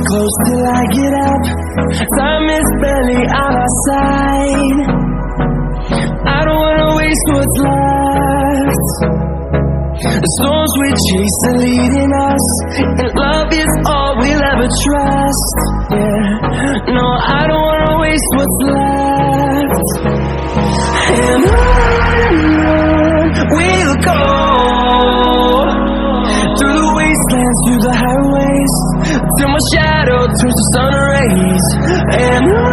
close till I get up. Time is barely on our side. I don't wanna waste what's left. The storms we chase are leading us, and love is all we'll ever trust. Yeah, no, I don't wanna waste what's left. And on we'll go, through the wastelands, through the highways, till my shadow turns to sun rays. And